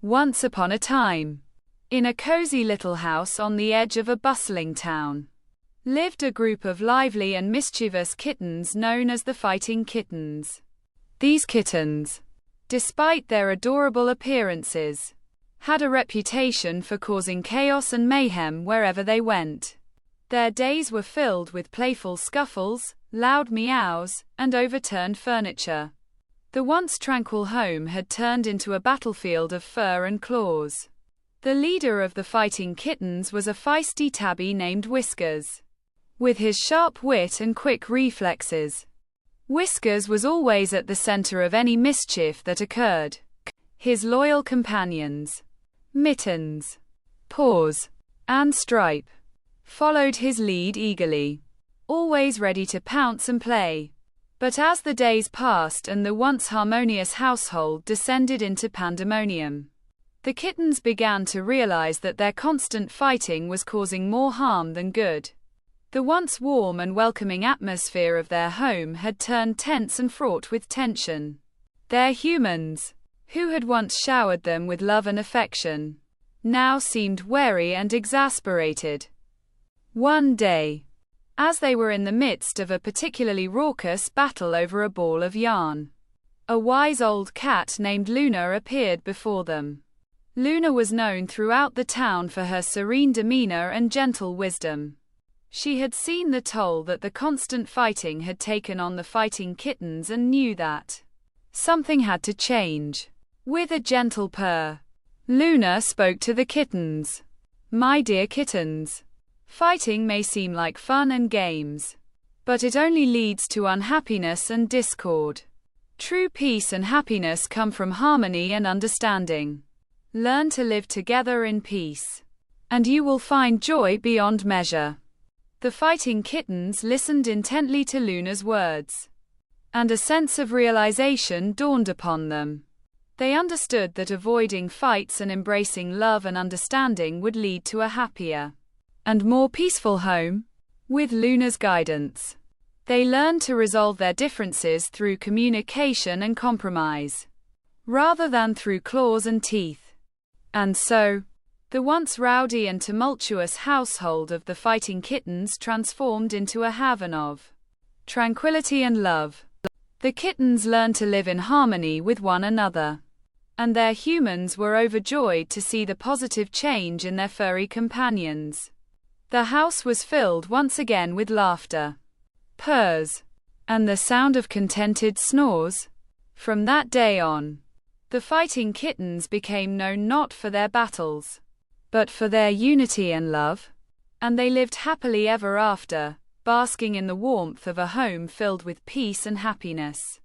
Once upon a time, in a cozy little house on the edge of a bustling town, lived a group of lively and mischievous kittens known as the Fighting Kittens. These kittens, despite their adorable appearances, had a reputation for causing chaos and mayhem wherever they went. Their days were filled with playful scuffles, loud meows, and overturned furniture. The once tranquil home had turned into a battlefield of fur and claws. The leader of the Fighting Kittens was a feisty tabby named Whiskers. With his sharp wit and quick reflexes, Whiskers was always at the center of any mischief that occurred. His loyal companions, Mittens, Paws, and Stripe, followed his lead eagerly, always ready to pounce and play. But as the days passed and the once harmonious household descended into pandemonium, the kittens began to realize that their constant fighting was causing more harm than good. The once warm and welcoming atmosphere of their home had turned tense and fraught with tension. Their humans, who had once showered them with love and affection, now seemed wary and exasperated. One day, as they were in the midst of a particularly raucous battle over a ball of yarn, a wise old cat named Luna appeared before them. Luna was known throughout the town for her serene demeanor and gentle wisdom. She had seen the toll that the constant fighting had taken on the Fighting Kittens and knew that something had to change. With a gentle purr, Luna spoke to the kittens. "My dear kittens, fighting may seem like fun and games, but it only leads to unhappiness and discord. True peace and happiness come from harmony and understanding. Learn to live together in peace, and you will find joy beyond measure." The Fighting Kittens listened intently to Luna's words, and a sense of realization dawned upon them. They understood that avoiding fights and embracing love and understanding would lead to a happier and more peaceful home. With Luna's guidance, they learned to resolve their differences through communication and compromise, rather than through claws and teeth. And so, the once rowdy and tumultuous household of the Fighting Kittens transformed into a haven of tranquility and love. The kittens learned to live in harmony with one another, and their humans were overjoyed to see the positive change in their furry companions. The house was filled once again with laughter, purrs, and the sound of contented snores. From that day on, the Fighting Kittens became known not for their battles, but for their unity and love, and they lived happily ever after, basking in the warmth of a home filled with peace and happiness.